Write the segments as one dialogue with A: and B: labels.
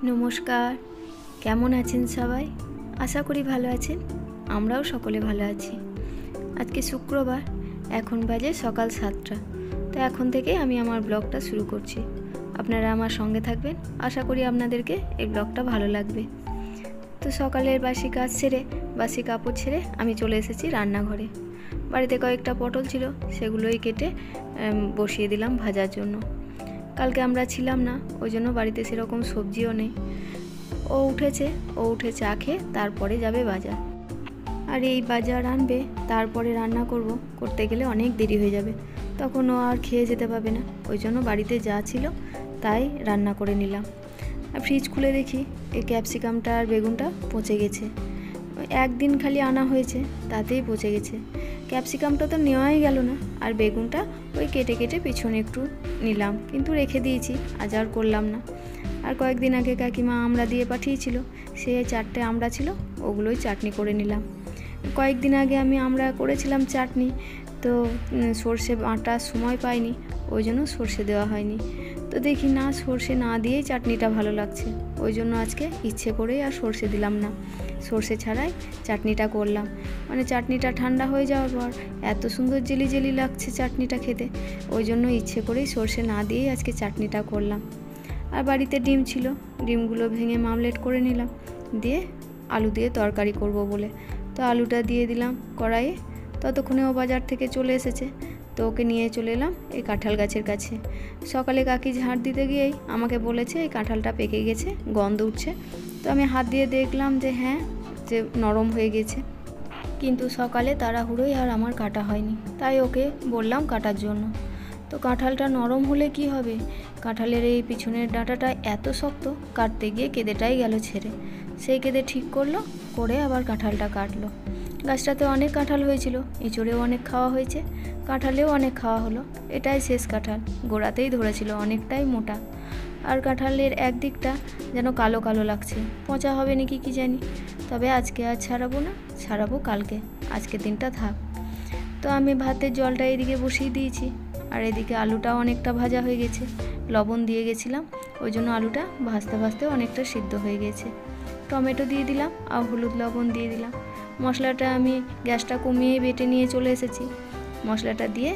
A: নমস্কার, কেমন আছেন সবাই? আশা করি ভালো আছেন। আমরাও সকলে ভালো আছি। আজকে শুক্রবার, এখন বাজে সকাল 7টা। তো এখন থেকে আমি আমার ব্লগটা শুরু করছি। আপনারা আমার সঙ্গে থাকবেন, আশা করি আপনাদেরকে এই ব্লগটা ভালো লাগবে। তো সকালের বাসি কাজ সেরে, বাসি কাপড় ছেড়ে আমি চলে এসেছি রান্নাঘরে। বাড়িতে কয়েকটা পটল ছিল, সেগুলোই কেটে বসিয়ে দিলাম ভাজার জন্য। কালকে আমরা ছিলাম না, ওই জন্য বাড়িতে সেরকম সবজিও নেই। ও উঠে চা খেয়ে তারপরে যাবে বাজার। আর এই বাজার আনবে, তারপরে রান্না করতে গেলে অনেক দেরি হয়ে যাবে, তখন ও আর খেয়ে যেতে পারবে না। ওই জন্য বাড়িতে যা ছিল তাই রান্না করে নিলাম। আর ফ্রিজ খুলে দেখি এই ক্যাপসিকামটা আর বেগুনটা পচে গেছে। একদিন খালি আনা হয়েছে, তাতেই পচে গেছে। ক্যাপসিকামটা তো নেওয়াই গেল না, আর বেগুনটা ওই কেটে কেটে পিছনে একটু নিলাম, কিন্তু রেখে দিয়েছি, আজ আর করলাম না। আর কয়েকদিন আগে কাকিমা আমড়া দিয়ে পাঠিয়েছিল, সে 4টে আমড়া ছিল, ওগুলোই চাটনি করে নিলাম। কয়েকদিন আগে আমি আমড়া করেছিলাম চাটনি, তো সর্ষে বাটার সময় পাইনি, ওই জন্য সর্ষে দেওয়া হয়নি। তো দেখি না, সর্ষে না দিয়েই চাটনিটা ভালো লাগছে, ওই জন্য আজকে ইচ্ছে করেই আর সর্ষে দিলাম না, সর্ষে ছাড়াই চাটনিটা করলাম। মানে চাটনিটা ঠান্ডা হয়ে যাওয়ার পর এত সুন্দর জেলি জেলি লাগছে চাটনিটা খেতে, ওই জন্য ইচ্ছে করেই সর্ষে না দিয়েই আজকে চাটনিটা করলাম। আর বাড়িতে ডিম ছিল, ডিমগুলো ভেঙে মামলেট করে নিলাম, দিয়ে আলু দিয়ে তরকারি করব বলে। তো আলুটা দিয়ে দিলাম কড়াইয়ে। ততক্ষণে ও বাজার থেকে চলে এসেছে, তো ওকে নিয়ে চলে এলাম এই কাঁঠাল গাছের কাছে। সকালে কাকি ঝাড় দিতে গিয়েই আমাকে বলেছে এই কাঁঠালটা পেকে গেছে, গন্ধ উঠছে। তো আমি হাত দিয়ে দেখলাম যে হ্যাঁ, যে নরম হয়ে গেছে, কিন্তু সকালে তাড়াহুড়োই আর আমার কাটা হয়নি, তাই ওকে বললাম কাটার জন্য। তো কাঁঠালটা নরম হলে কি হবে, কাঁঠালের এই পিছনের ডাঁটাটা এত শক্ত, কাটতে গিয়ে কেঁদেটাই গেল ছেড়ে। সেই কেঁদে ঠিক করলো, করে আবার কাঁঠালটা কাটলো। গাছটাতে অনেক কাঁঠাল হয়েছিল, এঁচড়েও অনেক খাওয়া হয়েছে, কাঁঠালেও অনেক খাওয়া হলো। এটাই শেষ কাঁঠাল, গোড়াতেই ধরেছিল, অনেকটাই মোটা। আর কাঁঠালের একদিকটা যেন কালো কালো লাগছে, পচা হবে নাকি কি জানি। তবে আজকে আর ছাড়াবো না, ছাড়াবো কালকে, আজকে দিনটা থাক। তো আমি ভাতের জলটা এদিকে বসিয়ে দিয়েছি, আর এদিকে আলুটাও অনেকটা ভাজা হয়ে গেছে, লবণ দিয়ে গেছিলাম, ওই জন্য আলুটা ভাজতে ভাজতে অনেকটা সিদ্ধ হয়ে গেছে। টমেটো দিয়ে দিলাম আর হলুদ লবণ দিয়ে দিলাম। মশলাটা আমি গ্যাসটা কমিয়ে বেটে নিয়ে চলে এসেছি। মশলাটা দিয়ে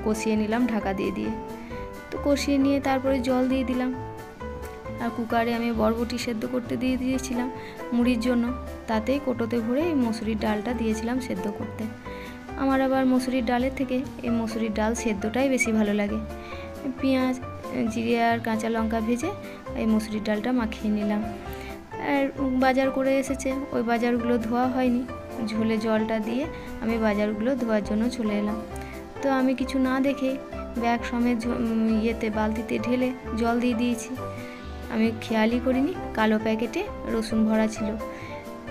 A: কষিয়ে নিলাম ঢাকা দিয়ে দিয়ে। তো কষিয়ে নিয়ে তারপরে জল দিয়ে দিলাম। আর কুকারে আমি বরবটি সেদ্ধ করতে দিয়ে দিয়েছিলাম মুড়ির জন্য, তাতেই কোটোতে ভরে এই মসুরির ডালটা দিয়েছিলাম সেদ্ধ করতে। আমার আবার মসুরির ডালের থেকে এই মসুরির ডাল সেদ্ধটাই বেশি ভালো লাগে। পেঁয়াজ, জিরে আর কাঁচা লঙ্কা ভেজে এই মসুরির ডালটা মাখিয়ে নিলাম। আর বাজার করে এসেছে, ওই বাজারগুলো ধোয়া হয়নি, ঝোলে জলটা দিয়ে আমি বাজারগুলো ধোয়ার জন্য চলে এলাম। তো আমি কিছু না দেখে ব্যাগ সমেত বালতিতে ঢেলে জল দিয়ে দিয়েছি। আমি খেয়ালই করিনি কালো প্যাকেটে রসুন ভরা ছিল,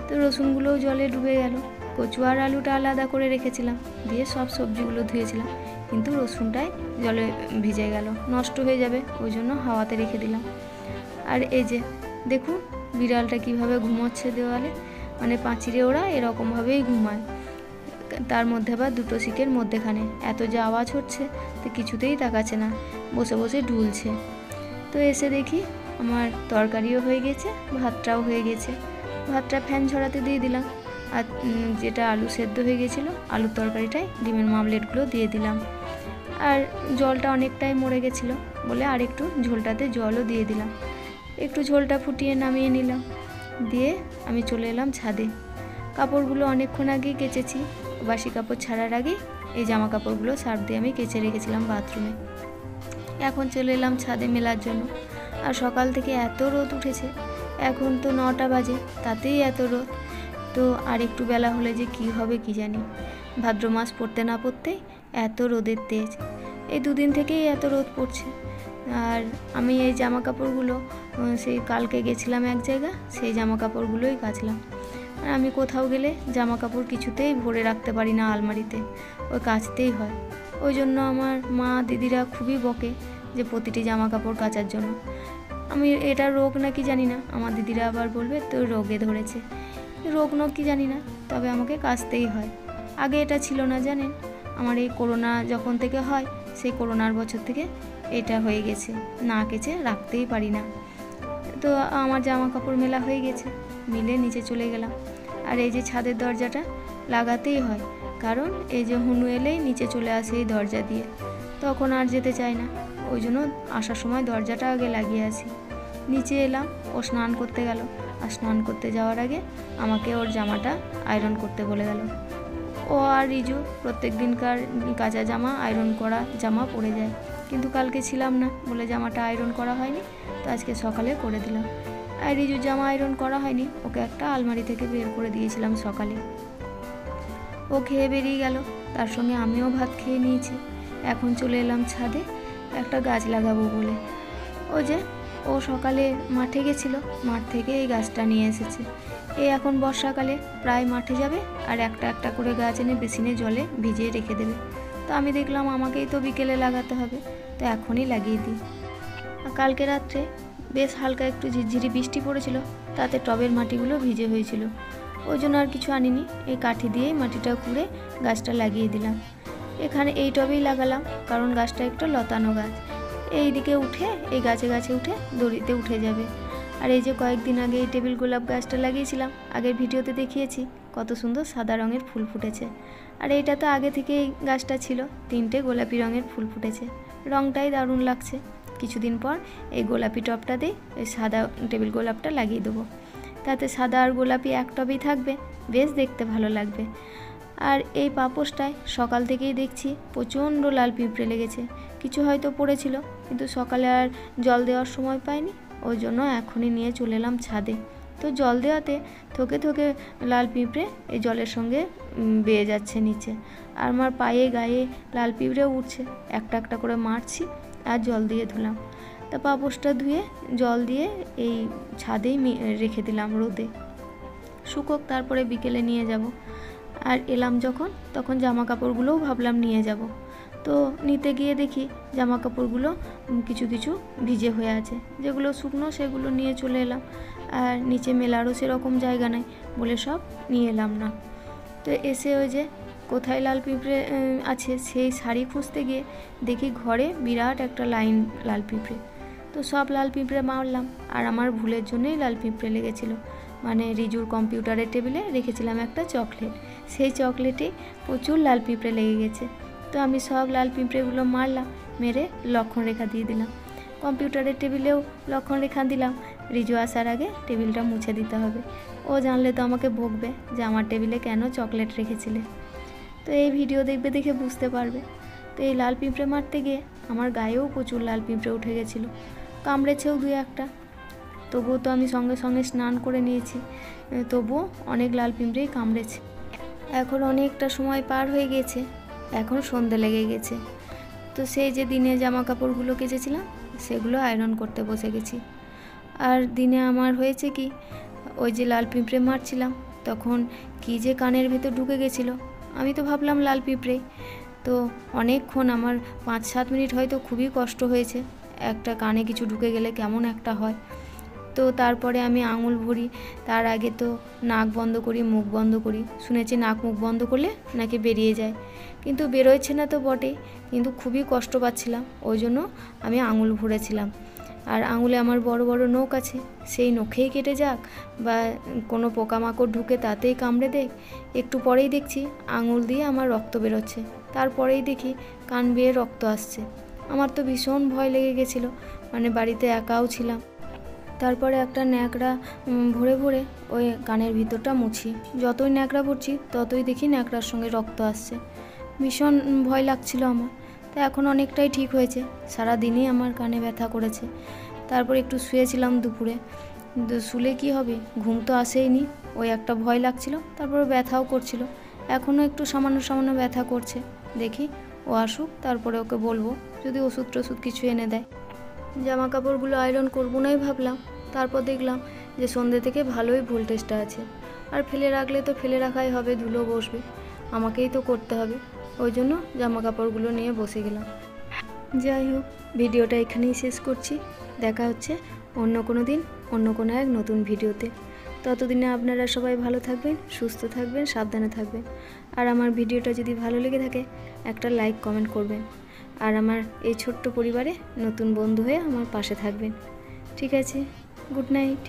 A: তো রসুনগুলোও জলে ডুবে গেল। কচু আর আলুটা আলাদা করে রেখেছিলাম, দিয়ে সব সবজিগুলো ধুয়েছিলাম, কিন্তু রসুনটাই জলে ভিজে গেল, নষ্ট হয়ে যাবে, ওই জন্য হাওয়াতে রেখে দিলাম। আর এই যে দেখুন বিড়ালটা কিভাবে ঘুমোচ্ছে দেওয়ালে, মানে পাঁচিরে ওরা এরকমভাবেই ঘুমায়, তার মধ্যে আবার দুটো শিকের মধ্যেখানে এত যে আওয়াজ হচ্ছে, তো কিছুতেই তাকাচ্ছে না, বসে বসে ঢুলছে। তো এসে দেখি আমার তরকারিও হয়ে গেছে, ভাতটাও হয়ে গেছে। ভাতটা ফ্যান ঝরাতে দিয়ে দিলাম, আর যেটা আলু সেদ্ধ হয়ে গেছিলো আলুর তরকারিটায় ডিমের মামলেটগুলো দিয়ে দিলাম। আর জলটা অনেকটাই মরে গেছিলো বলে আর একটু ঝোলটাতে জলও দিয়ে দিলাম। একটু ঝোলটা ফুটিয়ে নামিয়ে নিলাম, দিয়ে আমি চলে এলাম ছাদে। কাপড়গুলো অনেকক্ষণ আগেই কেচেছি, বাসি কাপড় ছাড়ার আগেই এই জামা কাপড়গুলো সার্ফ দিয়ে আমি কেচে রেখেছিলাম বাথরুমে। এখন চলে এলাম ছাদে মেলার জন্য। আর সকাল থেকে এত রোদ উঠেছে, এখন তো 9টা বাজে, তাতেই এত রোদ। তো আর একটু বেলা হলে যে কি হবে কি জানি, ভাদ্র মাস পড়তে না পড়তেই এত রোদের তেজ। এই দুদিন থেকেই এত রোদ পড়ছে। আর আমি এই জামা কাপড়গুলো সেই কালকে গেছিলাম এক জায়গা, সেই জামা কাপড়গুলোই কাচলাম। আর আমি কোথাও গেলে জামা কাপড় কিছুতেই ভরে রাখতে পারি না আলমারিতে, ওই কাচতেই হয়। ওই জন্য আমার মা দিদিরা খুবই বকে যে প্রতিটি জামা কাপড় কাচার জন্য। আমি এটা রোগ নাকি জানি না, আমার দিদিরা আবার বলবে তো রোগে ধরেছে, রোগ নাকি জানি না, তবে আমাকে কাচতেই হয়। আগে এটা ছিল না জানেন, আমার এই করোনা যখন থেকে হয়, সেই করোনার বছর থেকে এটা হয়ে গেছে, না কেচে রাখতেই পারি না। তো আমার জামা কাপড় মেলা হয়ে গেছে, মিলে নিচে চলে গেলাম। আর এই যে ছাদের দরজাটা লাগাতেই হয়, কারণ এই যে হুনু এলেই নিচে চলে আসে এই দরজা দিয়ে, তখন আর যেতে চায় না, ওই জন্য আসার সময় দরজাটা আগে লাগিয়ে আসি। নিচে এলাম, ও স্নান করতে গেল, আর স্নান করতে যাওয়ার আগে আমাকে ওর জামাটা আয়রন করতে বলে গেল। ও আর রিজু প্রত্যেক দিনকার কাচা জামা, আয়রন করা জামা পরে যায়, কিন্তু কালকে ছিলাম না বলে জামাটা আয়রন করা হয়নি, তো আজকে সকালে করে দিলাম। আর রিজুর জামা আয়রন করা হয়নি, ওকে একটা আলমারি থেকে বের করে দিয়েছিলাম সকালে। ও খেয়ে বেরিয়ে গেল, তার সঙ্গে আমিও ভাত খেয়ে নিয়েছি। এখন চলে এলাম ছাদে একটা গাছ লাগাবো বলে। ও যে ও সকালে মাঠে গেছিলো, মাঠ থেকে এই গাছটা নিয়ে এসেছে। এই এখন বর্ষাকালে প্রায় মাঠে যাবে আর একটা একটা করে গাছ এনে বেসিনে জলে ভিজিয়ে রেখে দেবে। তো আমি দেখলাম আমাকেই তো বিকেলে লাগাতে হবে, তো এখনই লাগিয়ে দিই। কালকে রাত্রে বেশ হালকা একটু ঝিরঝিরি বৃষ্টি পড়েছিল, তাতে টবের মাটিগুলো ভিজে হয়েছিল, ওই জন্য আর কিছু আনিনি, এই কাঠি দিয়েই মাটিটা খুঁড়ে গাছটা লাগিয়ে দিলাম। এখানে এই টবেই লাগালাম, কারণ গাছটা একটু লতানো গাছ, এই দিকে উঠে এই গাছে গাছে উঠে দড়িতে উঠে যাবে। আর এই যে কয়েকদিন আগে এই টেবিল গোলাপ গাছটা লাগিয়েছিলাম, আগের ভিডিওতে দেখিয়েছি কত সুন্দর সাদা রঙের ফুল ফুটেছে। আর এইটা তো আগে থেকেই গাছটা ছিল, 3টে গোলাপি রঙের ফুল ফুটেছে, রঙটাই দারুণ লাগছে। কিছুদিন পর এই গোলাপি টবটাতেই এই সাদা টেবিল গোলাপটা লাগিয়ে দেবো, তাতে সাদা আর গোলাপি এক টবেই থাকবে, বেশ দেখতে ভালো লাগবে। আর এই পাপোশটায় সকাল থেকেই দেখছি প্রচণ্ড লাল পিঁপড়ে লেগেছে, কিছু হয়তো পড়েছিল, কিন্তু সকালে আর জল দেওয়ার সময় পাইনি, ওই জন্য এখনই নিয়ে চলে এলাম ছাদে। তো জল দেওয়াতে থকে থকে লাল পিঁপড়ে এই জলের সঙ্গে বেয়ে যাচ্ছে নিচে, আর আমার পায়ে গায়ে লাল পিঁপড়েও উঠছে, একটা একটা করে মারছি আর জল দিয়ে ধুলাম। তা পাপোশটা ধুয়ে জল দিয়ে এই ছাদেই রেখে দিলাম রোদে শুকোক, তারপরে বিকেলে নিয়ে যাব। আর এলাম যখন, তখন জামা কাপড়গুলোও ভাবলাম নিয়ে যাব, তো নিতে গিয়ে দেখি জামা কাপড়গুলো কিছু কিছু ভিজে হয়ে আছে, যেগুলো শুকনো সেগুলো নিয়ে চলে এলাম। আর নিচে মেলারও সেরকম জায়গা নেই বলে সব নিয়ে এলাম না। তো এসে ওই যে কোথায় লাল পিঁপড়ে আছে সেই শাড়ি খুঁজতে গিয়ে দেখি ঘরে বিরাট একটা লাইন লাল পিঁপড়ে। তো সব লাল পিঁপড়ে মারলাম, আর আমার ভুলের জন্যই লাল পিঁপড়ে লেগেছিল, মানে রিজুর কম্পিউটারের টেবিলে রেখেছিলাম একটা চকলেট, সেই চকলেটে প্রচুর লাল পিঁপড়ে লেগে গেছে। তো আমি সব লাল পিঁপড়েগুলো মারলাম, মেরে লক্ষণ রেখা দিয়ে দিলাম। কম্পিউটারের টেবিলেও লক্ষণ রেখা দিলাম, রিজু আসার আগে টেবিলটা মুছে দিতে হবে, ও জানলে তো আমাকে বকবে যে আমার টেবিলে কেন চকলেট রেখেছিলে। তো এই ভিডিও দেখবে, দেখে বুঝতে পারবে। তো এই লাল পিঁপড়ে মারতে গিয়ে আমার গায়েও প্রচুর লাল পিঁপড়ে উঠে গেছিলো, কামড়েছেও 2-1টা, তবুও তো আমি সঙ্গে সঙ্গে স্নান করে নিয়েছি, তবুও অনেক লাল পিঁপড়েই কামড়েছে। এখন অনেকটা সময় পার হয়ে গেছে, এখন সন্ধে লেগে গেছে। তো সেই যে দিনে জামা কাপড়গুলো কেচেছিলাম সেগুলো আয়রন করতে বসে গেছি। আর দিনে আমার হয়েছে কি, ওই যে লাল পিঁপড়ে মারছিলাম তখন কি যে কানের ভেতর ঢুকে গেছিলো, আমি তো ভাবলাম লাল পিঁপড়ে। তো অনেকক্ষণ আমার 5-7 মিনিট হয়তো খুবই কষ্ট হয়েছে, একটা কানে কিছু ঢুকে গেলে কেমন একটা হয়। তো তারপরে আমি আঙুল ভরি, তার আগে তো নাক বন্ধ করি, মুখ বন্ধ করি, শুনেছি নাক মুখ বন্ধ করলে নাকি বেরিয়ে যায়, কিন্তু বেরোচ্ছে না তো বটেই, কিন্তু খুবই কষ্ট পাচ্ছিলাম, ওই জন্য আমি আঙুল ভরেছিলাম। আর আঙুলে আমার বড় বড় নখ আছে, সেই নখেই কেটে যাক বা কোনো পোকামাকড় ঢুকে তাতেই কামড়ে দেয়, একটু পরেই দেখছি আঙুল দিয়ে আমার রক্ত বেরোচ্ছে, তারপরেই দেখি কান বেয়ে রক্ত আসছে। আমার তো ভীষণ ভয় লেগে গেছিলো, মানে বাড়িতে একাও ছিলাম। তারপরে একটা ন্যাকড়া ভরে ভরে ওই কানের ভিতরটা মুছি, যতই ন্যাকড়া ভরছি ততই দেখি ন্যাকড়ার সঙ্গে রক্ত আসছে, ভীষণ ভয় লাগছিল আমার। তো এখন অনেকটাই ঠিক হয়েছে, সারা দিনই আমার কানে ব্যথা করেছে। তারপর একটু শুয়েছিলাম দুপুরে, শুলে কি হবে, ঘুম তো আসেইনি, ওই একটা ভয় লাগছিল, তারপরে ব্যথাও করছিল, এখনও একটু সামান্য সামান্য ব্যথা করছে। দেখি ও আসুক, তারপরে ওকে বলবো যদি ওষুধ টষুধ কিছু এনে দেয়। জামা কাপড়গুলো আয়রন করবো নাই ভাবলাম, তারপর দেখলাম যে সন্ধ্যে থেকে ভালোই ভোল্টেজটা আছে, আর ফেলে রাখলে তো ফেলে রাখাই হবে, ধুলো বসবে, আমাকেই তো করতে হবে, ওই জন্য জামা কাপড়গুলো নিয়ে বসে গেলাম। যাই হোক, ভিডিওটা এখানেই শেষ করছি, দেখা হচ্ছে অন্য কোনো দিন অন্য কোনো এক নতুন ভিডিওতে। ততদিনে আপনারা সবাই ভালো থাকবেন, সুস্থ থাকবেন, সাবধানে থাকবেন। আর আমার ভিডিওটা যদি ভালো লেগে থাকে একটা লাইক কমেন্ট করবেন, আর আমার এই ছোট্ট পরিবারে নতুন বন্ধু হয়ে আমার পাশে থাকবেন। ঠিক আছে। Good night.